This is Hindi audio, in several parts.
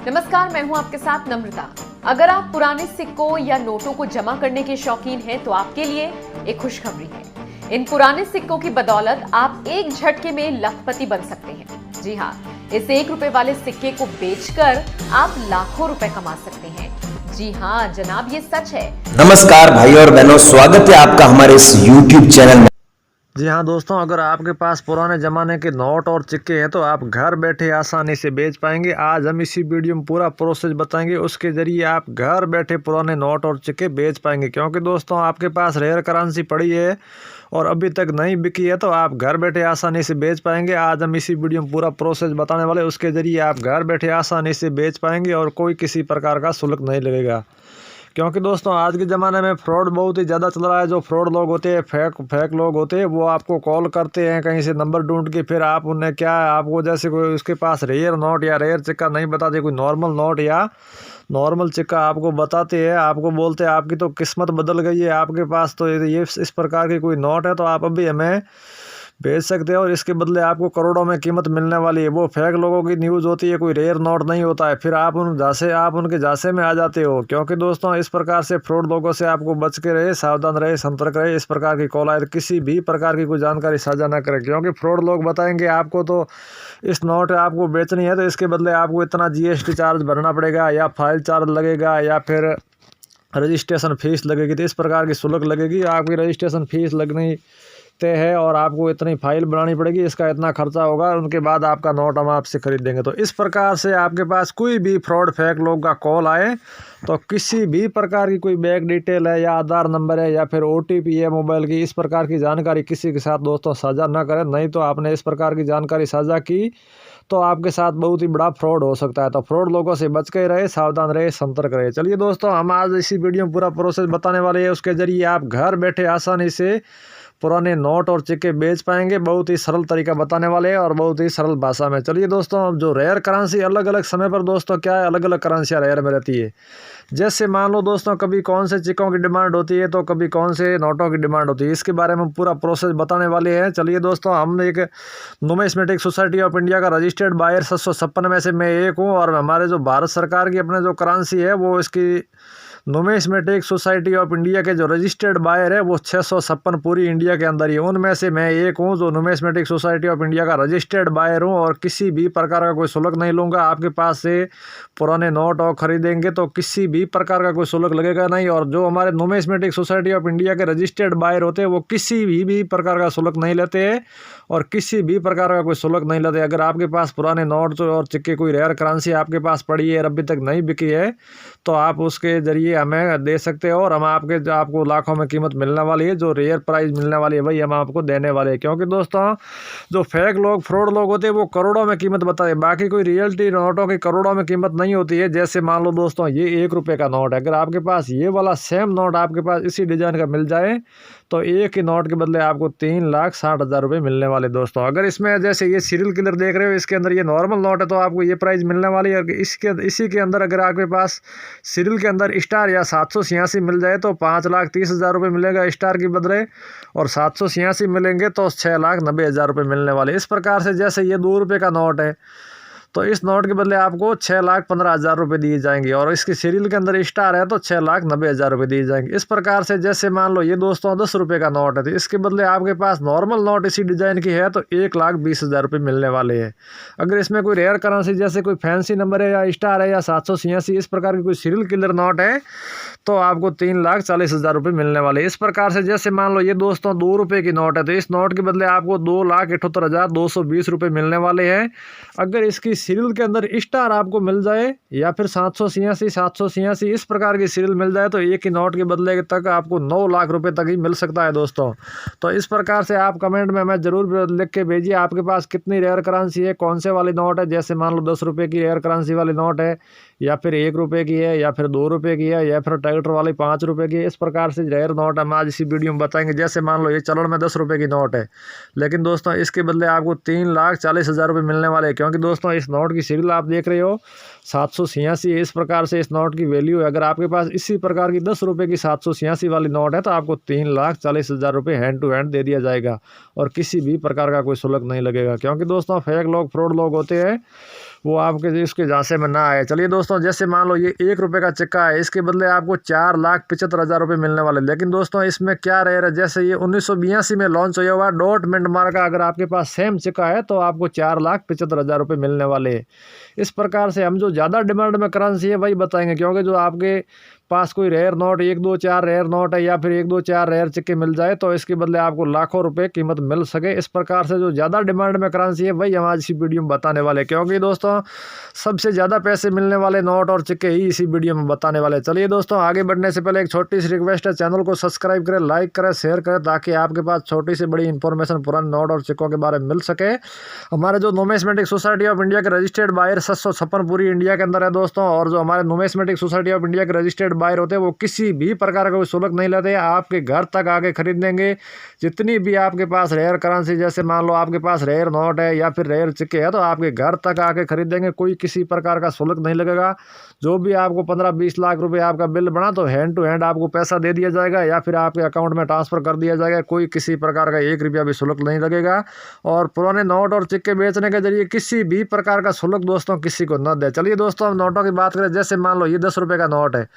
नमस्कार, मैं हूं आपके साथ नम्रता। अगर आप पुराने सिक्कों या नोटों को जमा करने के शौकीन हैं तो आपके लिए एक खुशखबरी है। इन पुराने सिक्कों की बदौलत आप एक झटके में लखपति बन सकते हैं। जी हां, इस 1 रुपए वाले सिक्के को बेचकर आप लाखों रुपए कमा सकते हैं। जी हां जनाब, ये सच है। नमस्कार भाई और बहनों, स्वागत है आपका हमारे इस YouTube चैनल में। जी हाँ दोस्तों, अगर आपके पास पुराने ज़माने के नोट और सिक्के हैं तो आप घर बैठे आसानी से बेच पाएंगे। आज हम इसी वीडियो में पूरा प्रोसेस बताएंगे, उसके ज़रिए आप घर बैठे पुराने नोट और सिक्के बेच पाएंगे। क्योंकि दोस्तों आपके पास रेयर करेंसी पड़ी है और अभी तक नहीं बिकी है तो आप घर बैठे आसानी से बेच पाएंगे। आज हम इसी वीडियो में पूरा प्रोसेस बताने वाले, उसके ज़रिए आप घर बैठे आसानी से बेच पाएंगे और कोई किसी प्रकार का शुल्क नहीं लगेगा। क्योंकि दोस्तों आज के ज़माने में फ्रॉड बहुत ही ज़्यादा चल रहा है। जो फ्रॉड लोग होते हैं, फेक लोग होते हैं, वो आपको कॉल करते हैं कहीं से नंबर ढूंढ के, फिर आप उन्हें क्या आपको जैसे कोई उसके पास रेयर नोट या रेयर सिक्का नहीं बताते, कोई नॉर्मल नोट या नॉर्मल सिक्का आपको बताते हैं, आपको बोलते हैं आपकी तो किस्मत बदल गई है, आपके पास तो ये इस प्रकार की कोई नोट है तो आप अभी हमें भेज सकते हैं और इसके बदले आपको करोड़ों में कीमत मिलने वाली है। वो फेक लोगों की न्यूज़ होती है, कोई रेयर नोट नहीं होता है। फिर आप उनके झांसे में आ जाते हो। क्योंकि दोस्तों इस प्रकार से फ्रॉड लोगों से आपको बच के रहे, सावधान रहे, सतर्क रहे। इस प्रकार की कॉल आए तो किसी भी प्रकार की कोई जानकारी साझा ना करें। क्योंकि फ्रॉड लोग बताएंगे आपको तो इस नोट आपको बेचनी है तो इसके बदले आपको इतना GST चार्ज भरना पड़ेगा या फाइल चार्ज लगेगा या फिर रजिस्ट्रेशन फीस लगेगी। तो इस प्रकार की शुल्क लगेगी, आपकी रजिस्ट्रेशन फीस लगनी तय है और आपको इतनी फाइल बनानी पड़ेगी, इसका इतना खर्चा होगा, उनके बाद आपका नोट हम आपसे खरीद देंगे। तो इस प्रकार से आपके पास कोई भी फ्रॉड फेक लोग का कॉल आए तो किसी भी प्रकार की कोई बैंक डिटेल है या आधार नंबर है या फिर OTP है मोबाइल की, इस प्रकार की जानकारी किसी के साथ दोस्तों साझा ना करें। नहीं तो आपने इस प्रकार की जानकारी साझा की तो आपके साथ बहुत ही बड़ा फ्रॉड हो सकता है। तो फ्रॉड लोगों से बच के रहे, सावधान रहे, सतर्क रहे। चलिए दोस्तों, हम आज इसी वीडियो में पूरा प्रोसेस बताने वाले हैं, उसके जरिए आप घर बैठे आसानी से पुराने नोट और सिक्के बेच पाएंगे। बहुत ही सरल तरीका बताने वाले हैं और बहुत ही सरल भाषा में। चलिए दोस्तों, अब जो रेयर करेंसी अलग अलग समय पर दोस्तों क्या है, अलग अलग करेंसियाँ रेयर में रहती है। जैसे मान लो दोस्तों कभी कौन से सिक्कों की डिमांड होती है तो कभी कौन से नोटों की डिमांड होती है, इसके बारे में पूरा प्रोसेस बताने वाले हैं। चलिए दोस्तों, हम एक नुमिस्मेटिक सोसाइटी ऑफ इंडिया का रजिस्टर्ड बायर 756 में से मैं एक हूँ और हमारे जो भारत सरकार की अपने जो करेंसी है वो इसकी नुमिस्मेटिक सोसाइटी ऑफ इंडिया के जो रजिस्टर्ड बायर है वो 656 पूरी इंडिया के अंदर ही, उनमें से मैं एक हूँ जो नुमिस्मेटिक सोसाइटी ऑफ इंडिया का रजिस्टर्ड बायर हूँ और किसी भी प्रकार का कोई शुल्क नहीं लूँगा। आपके पास से पुराने नोट और खरीदेंगे तो किसी भी प्रकार का कोई शुल्क लगेगा नहीं। और जो हमारे नुमिस्मेटिक सोसाइटी ऑफ इंडिया के रजिस्टर्ड बायर होते हैं वो किसी भी प्रकार का शुल्क नहीं लेते हैं और किसी भी प्रकार का कोई शुल्क नहीं लेते। अगर आपके पास पुराने नोट और सिक्के कोई रेयर करेंसी आपके पास पड़ी है और अभी तक नहीं बिकी है तो आप उसके जरिए हमें दे सकते हो और हम आपको लाखों में कीमत मिलने वाली है, जो रेयर प्राइस मिलने वाली है वही हम आपको देने वाले हैं। क्योंकि दोस्तों जो फेक लोग, फ्रॉड लोग होते हैं वो करोड़ों में कीमत बताते हैं, बाकी कोई रियलिटी नोटों की करोड़ों में कीमत नहीं होती है। जैसे मान लो दोस्तों ये 1 रुपये का नोट है, अगर आपके पास ये वाला सेम नोट आपके पास इसी डिजाइन का मिल जाए तो एक ही नोट के बदले आपको 3,60,000 रुपये मिलने वाले। दोस्तों अगर इसमें जैसे ये सीरियल किलर देख रहे हो, इसके अंदर ये नॉर्मल नोट है तो आपको ये प्राइस मिलने वाली है। इसी के अंदर अगर आपके पास सीरियल के अंदर स्टार या 786 मिल जाए तो 5,30,000 रुपये मिलेगा स्टार की बदले, और 786 मिलेंगे तो 6,90,000 रुपये मिलने वाले। इस प्रकार से जैसे ये 2 रुपये का नोट है तो इस नोट के बदले आपको 6,15,000 रुपये दिए जाएंगे और इसकी सीरियल के अंदर स्टार है तो 6,90,000 रुपये दिए जाएंगे। इस प्रकार से जैसे मान लो ये दोस्तों 10 रुपये का नोट है तो इसके बदले आपके पास नॉर्मल नोट इसी डिज़ाइन की है तो 1,20,000 रुपये मिलने वाले हैं। अगर इसमें कोई रेयर करेंसी जैसे कोई फैंसी नंबर है या स्टार है या 786 इस प्रकार की कोई सीरियल किलर नोट है तो आपको 3,40,000 रुपये मिलने वाले। इस प्रकार से जैसे मान लो ये दोस्तों 2 रुपये की नोट है तो इस नोट के बदले आपको 2,78,220 रुपये मिलने वाले हैं। अगर इसकी सीरियल के अंदर स्टार आपको मिल जाए या फिर 786 इस प्रकार की सीरियल मिल जाए तो एक ही नोट के बदले तक आपको 9 लाख रुपए तक ही मिल सकता है दोस्तों। तो इस प्रकार से आप कमेंट में हमें ज़रूर लिख के भेजिए आपके पास कितनी रेयर करेंसी है, कौन से वाली नोट है। जैसे मान लो 10 रुपये की रेयर करेंसी वाली नोट है या फिर 1 रुपये की है या फिर 2 रुपये की है या फिर ट्रैक्टर वाली 5 रुपये की है। इस प्रकार से रेयर नोट हम आज इसी वीडियो में बताएंगे। जैसे मान लो ये चलन में 10 रुपये की नोट है लेकिन दोस्तों इसके बदले आपको 3,40,000 रुपये मिलने वाले हैं। क्योंकि दोस्तों इस नोट की सीरियल आप देख रहे हो 786, इस प्रकार से इस नोट की वैल्यू है। अगर आपके पास इसी प्रकार की 10 रुपये की 786 वाली नोट है तो आपको 3,40,000 रुपये हैंड टू हैंड दे दिया जाएगा और किसी भी प्रकार का कोई शुल्क नहीं लगेगा। क्योंकि दोस्तों फेक लोग, फ्रॉड लोग होते हैं वो आपके इसके झांसे में ना आए। चलिए दोस्तों, जैसे मान लो ये 1 रुपये का सिक्का है, इसके बदले आपको 4,75,000 रुपये मिलने वाले। लेकिन दोस्तों इसमें क्या रह रहा है, जैसे ये 1982 में लॉन्च हुआ हुआ डॉट मिंट मार्क का, अगर आपके पास सेम सिक्का है तो आपको 4,75,000 रुपये मिलने वाले। इस प्रकार से हम जो ज़्यादा डिमांड में करेंसी है वही बताएंगे, क्योंकि जो आपके पास कोई रेयर नोट 1 2 4 रेयर नोट है या फिर 1 2 4 रेयर सिक्के मिल जाए तो इसके बदले आपको लाखों रुपए कीमत मिल सके। इस प्रकार से जो ज़्यादा डिमांड में करेंसी है वही हम आज इसी वीडियो में बताने वाले, क्योंकि दोस्तों सबसे ज़्यादा पैसे मिलने वाले नोट और सिक्के ही इसी वीडियो में बताने वाले। चलिए दोस्तों, आगे बढ़ने से पहले एक छोटी सी रिक्वेस्ट है, चैनल को सब्सक्राइब करें, लाइक करें, शेयर करें, ताकि आपके पास छोटी से बड़ी इंफॉर्मेशन पुराने नोट और सिक्कों के बारे में मिल सके। हमारे जो नुमिस्मेटिक सोसाइटी ऑफ इंडिया के रजिस्टर्ड बायर 756 पूरी इंडिया के अंदर है दोस्तों, और जो हमारे नुमिस्मेटिक सोसाइटी ऑफ इंडिया के रजिस्टर्ड बायर होते हैं वो किसी भी प्रकार का कोई शुल्क नहीं लेते, आपके घर तक आके खरीद देंगे। जितनी भी आपके पास रेयर करेंसी, जैसे मान लो आपके पास रेयर नोट है या फिर रेयर सिक्के है, तो आपके घर तक आके खरीद देंगे, कोई किसी प्रकार का शुल्क नहीं लगेगा। जो भी आपको 15-20 लाख रुपए आपका बिल बना तो हैंड टू हैंड आपको पैसा दे दिया जाएगा या फिर आपके अकाउंट में ट्रांसफर कर दिया जाएगा, कोई किसी प्रकार का 1 रुपया भी शुल्क नहीं लगेगा। और पुराने नोट और सिक्के बेचने के जरिए किसी भी प्रकार का शुल्क दोस्तों किसी को न दे। चलिए दोस्तों, हम नोटों की बात करें, जैसे मान लो ये 10 रुपये का नोट है,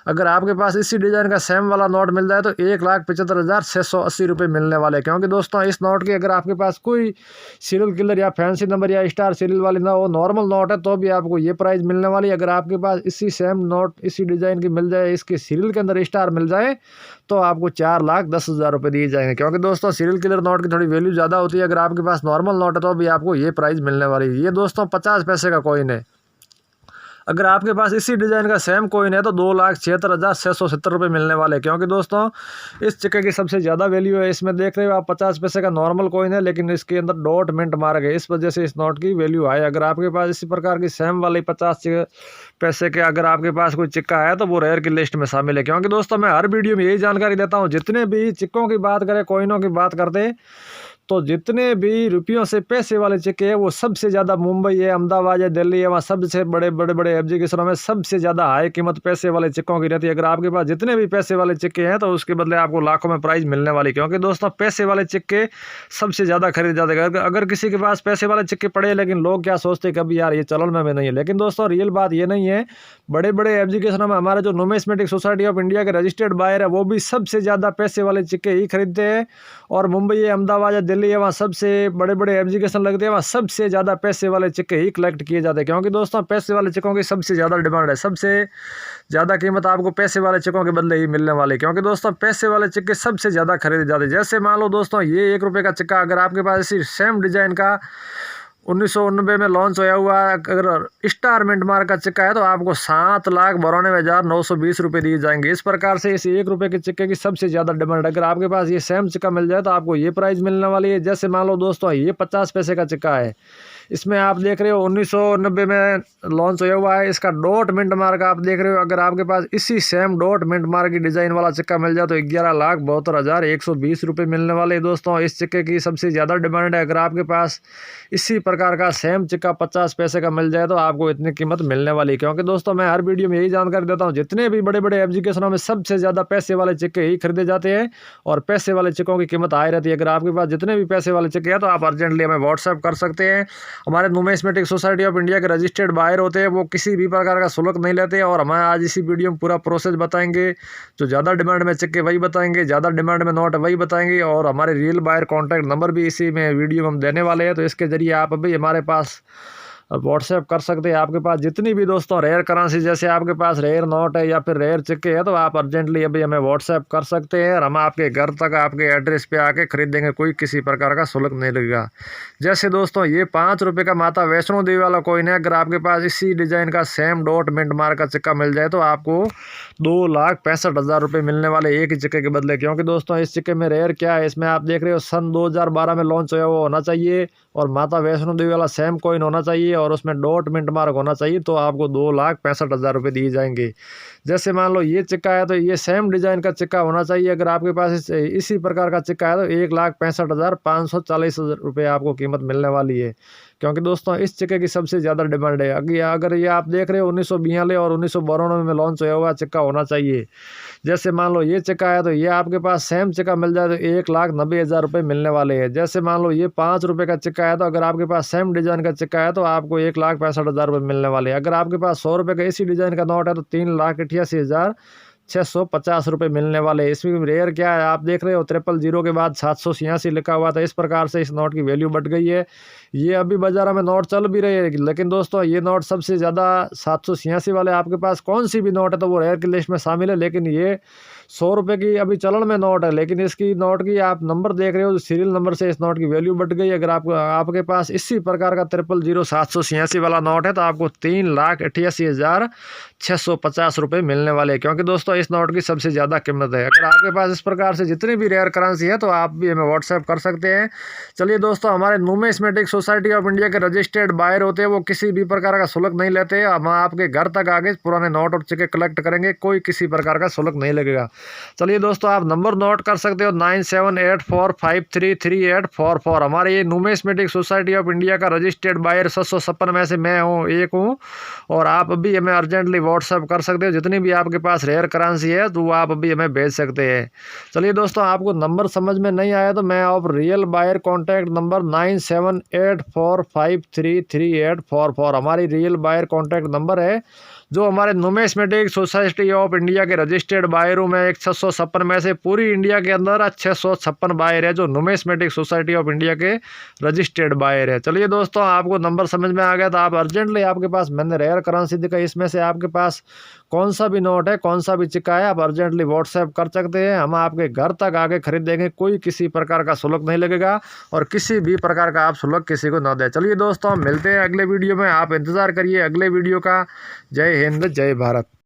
अगर आपके पास इसी डिजाइन का सेम वाला नोट मिल जाए तो 1,75,680 रुपये मिलने वाले। क्योंकि दोस्तों इस नोट की अगर आपके पास कोई सीरियल किलर या फैंसी नंबर या स्टार सीरियल वाली ना हो, नॉर्मल नोट है, तो भी आपको ये प्राइस मिलने वाली। अगर आपके पास इसी सेम नोट इसी डिजाइन की मिल जाए, इसके सीरियल के अंदर स्टार मिल जाए, तो आपको 4,10,000 रुपये दिए जाएंगे। क्योंकि दोस्तों सीरियल किलर नोट की थोड़ी वैल्यू ज़्यादा होती है, अगर आपके पास नॉर्मल नोट है तो भी आपको ये प्राइस मिलने वाली। ये दोस्तों 50 पैसे का कॉइन है, अगर आपके पास इसी डिज़ाइन का सेम कॉइन है तो 2,76,670 रुपये मिलने वाले। क्योंकि दोस्तों इस सिक्के की सबसे ज़्यादा वैल्यू है। इसमें देख रहे हो आप 50 पैसे का नॉर्मल कॉइन है, लेकिन इसके अंदर डॉट मिंट मार्क है, इस वजह से इस नोट की वैल्यू है। अगर आपके पास इसी प्रकार की सेम वाली 50 पैसे के अगर आपके पास कोई सिक्का है तो वो रेयर की लिस्ट में शामिल है। क्योंकि दोस्तों मैं हर वीडियो में यही जानकारी देता हूँ, जितने भी सिक्कों की बात करें, कॉइनों की बात करते, तो जितने भी रुपयों से पैसे वाले सिक्के हैं वो सबसे ज़्यादा मुंबई है, अहमदाबाद है, दिल्ली है, वहाँ सबसे बड़े एग्जीबिशनों में सबसे ज़्यादा हाई कीमत पैसे वाले सिक्कों की रहती है। अगर आपके पास जितने भी पैसे वाले सिक्के हैं तो उसके बदले आपको लाखों में प्राइस मिलने वाली। क्योंकि दोस्तों पैसे वाले सिक्के सबसे ज़्यादा खरीदे जाते हैं। अगर किसी के पास पैसे वाले सिक्के पड़े, लेकिन लोग क्या सोचते कभी यार ये चलन में नहीं है, लेकिन दोस्तों रियल बात ये नहीं है। बड़े एग्जीबिशनों में हमारे जो नुमिस्मेटिक सोसाइटी ऑफ इंडिया के रजिस्टर्ड बायर है वो भी सबसे ज़्यादा पैसे वाले सिक्के ही खरीदते हैं, और मुंबई है, अहमदाबाद है, दिल्ली है, वहाँ सबसे बड़े एग्जीबिशन लगते हैं, वहाँ सबसे ज़्यादा पैसे वाले सिक्के ही कलेक्ट किए जाते हैं। क्योंकि दोस्तों पैसे वाले सिक्कों की सबसे ज़्यादा डिमांड है, सबसे ज़्यादा कीमत आपको पैसे वाले सिक्कों के बदले ही मिलने वाले। क्योंकि दोस्तों पैसे वाले सिक्के सबसे ज़्यादा खरीदे जाते हैं। जैसे मान लो दोस्तों ये 1 रुपये का सिक्का, अगर आपके पास इसी सेम डिज़ाइन का 1990 में लॉन्च होया हुआ अगर स्टार मिंट मार्क का सिक्का है तो आपको 7,92,920 रुपये दिए जाएंगे। इस प्रकार से इस 1 रुपये के सिक्के की सबसे ज़्यादा डिमांड है। अगर आपके पास ये सेम सिक्का मिल जाए तो आपको ये प्राइस मिलने वाली है। जैसे मान लो दोस्तों ये 50 पैसे का सिक्का है, इसमें आप देख रहे हो 1990 में लॉन्च होया हुआ है, इसका डॉट मिंट मार्क आप देख रहे हो। अगर आपके पास इसी सेम डॉट मिंट मार्क की डिज़ाइन वाला सिक्का मिल जाए तो 11,72,120 रुपये मिलने वाले। दोस्तों इस सिक्के की सबसे ज़्यादा डिमांड है। अगर आपके पास इसी प्रकार का सेम सिक्का 50 पैसे का मिल जाए तो आपको इतनी कीमत मिलने वाली। क्योंकि दोस्तों मैं हर वीडियो में यही जानकारी देता हूँ, जितने भी बड़े एग्जीबिशनों में सबसे ज़्यादा पैसे वाले सिक्के ही खरीदे जाते हैं और पैसे वाले सिक्कों की कीमत हाई रहती है। अगर आपके पास जितने भी पैसे वाले सिक्के हैं तो आप अर्जेंटली हमें व्हाट्सएप कर सकते हैं। हमारे नुमिस्मेटिक सोसाइटी ऑफ इंडिया के रजिस्टर्ड बायर होते हैं, वो किसी भी प्रकार का शुल्क नहीं लेते, और हमें आज इसी वीडियो में पूरा प्रोसेस बताएंगे। जो ज़्यादा डिमांड में सिक्के वही बताएंगे, ज़्यादा डिमांड में नोट वही बताएंगे, और हमारे रियल बायर कॉन्टैक्ट नंबर भी इसी में वीडियो में हम देने वाले हैं। तो इसके जरिए आप अभी हमारे पास व्हाट्सएप कर सकते हैं। आपके पास जितनी भी दोस्तों रेयर करेंसी, जैसे आपके पास रेयर नोट है या फिर रेयर सिक्के है, तो आप अर्जेंटली अभी हमें व्हाट्सएप कर सकते हैं और हम आपके घर तक आपके एड्रेस पे आके खरीद देंगे, कोई किसी प्रकार का शुल्क नहीं लगेगा। जैसे दोस्तों ये 5 रुपये का माता वैष्णो देवी वाला कॉइन है, अगर आपके पास इसी डिज़ाइन का सेम डॉट मिंट मार्क का सिक्का मिल जाए तो आपको 2,65,000 रुपये मिलने वाले एक ही सिक्के के बदले। क्योंकि दोस्तों इस सिक्के में रेयर क्या है, इसमें आप देख रहे हो सन 2012 में लॉन्च हुआ वो होना चाहिए, और माता वैष्णो देवी वाला सेम कॉइन होना चाहिए, और उसमें डॉट मिंट मार्क होना चाहिए, तो आपको 2,65,000 रुपये दिए जाएंगे। जैसे मान लो ये सिक्का है तो ये सेम डिज़ाइन का सिक्का होना चाहिए। अगर आपके पास इसी प्रकार का सिक्का है तो 1,65,540 रुपये आपको कीमत मिलने वाली है। क्योंकि दोस्तों इस सिक्के की सबसे ज़्यादा डिमांड है। अगर ये आप देख रहे हो 1992 और 1992 में लॉन्च हुआ हुआ सिक्का होना चाहिए। जैसे मान लो ये सिक्का है तो ये आपके पास सेम सिक्का मिल जाए तो 1,90,000 रुपये मिलने वाले हैं। जैसे मान लो ये 5 रुपये का सिक्का है तो अगर आपके पास सेम डिज़ाइन का सिक्का है तो आपको 1,65,000 रुपये मिलने वाले हैं। अगर आपके पास 100 रुपये का इसी डिज़ाइन का नोट है तो 3,88,650 रुपये मिलने वाले हैं। इसमें रेयर क्या है, आप देख रहे हो 000 के बाद 786 लिखा हुआ था। इस प्रकार से इस नोट की वैल्यू बढ़ गई है। ये अभी बाजार में नोट चल भी रहे हैं, लेकिन दोस्तों ये नोट सबसे ज़्यादा 786 वाले आपके पास कौन सी भी नोट है तो वो रेयर की लिस्ट में शामिल है। लेकिन ये 100 रुपये की अभी चलन में नोट है, लेकिन इसकी नोट की आप नंबर देख रहे हो, सीरियल नंबर से इस नोट की वैल्यू बढ़ गई। अगर आपके पास इसी प्रकार का 000,786 वाला नोट है तो आपको 3,88,650 रुपये मिलने वाले हैं, क्योंकि दोस्तों इस नोट की सबसे ज़्यादा कीमत है। अगर आपके पास इस प्रकार से जितनी भी रेयर करेंसी है तो आप भी हमें व्हाट्सएप कर सकते हैं। चलिए दोस्तों, हमारे नुमिस्मेटिक सोसाइटी ऑफ इंडिया के रजिस्टर्ड बायर होते हैं, वो किसी भी प्रकार का शुल्क नहीं लेते। हम आपके घर तक आके पुराने नोट और सिक्के कलेक्ट करेंगे, कोई किसी प्रकार का शुल्क नहीं लगेगा। चलिए दोस्तों, आप नंबर नोट कर सकते हो 9784533844। हमारे ये नुमिस्मेटिक सोसाइटी ऑफ इंडिया का रजिस्टर्ड बायर 756 में से मैं एक हूँ। और आप अभी हमें अर्जेंटली व्हाट्सएप कर सकते हो। जितनी भी आपके पास रेयर करेंसी है तो वो आप अभी हमें भेज सकते हैं। चलिए दोस्तों, आपको नंबर समझ में नहीं आया तो मैं आप रियल बायर कॉन्टैक्ट नंबर 9784533844 हमारी रियल बायर कॉन्टैक्ट नंबर है, जो हमारे नुमिस्मेटिक सोसाइटी ऑफ इंडिया के रजिस्टर्ड बायरों में एक 656 में से पूरी इंडिया के अंदर 656 बायर है जो नुमिस्मेटिक सोसाइटी ऑफ इंडिया के रजिस्टर्ड बायर है। चलिए दोस्तों, आपको नंबर समझ में आ गया तो आप अर्जेंटली, आपके पास मैंने रेयर करेंसी दिखा, इसमें से आपके पास कौन सा भी नोट है, कौन सा भी सिक्का है, आप अर्जेंटली व्हाट्सएप कर सकते हैं। हम आपके घर तक आके खरीद देंगे, कोई किसी प्रकार का शुल्क नहीं लगेगा और किसी भी प्रकार का आप शुल्क किसी को न दें। चलिए दोस्तों, मिलते हैं अगले वीडियो में, आप इंतज़ार करिए अगले वीडियो का। जय हिंद, जय भारत।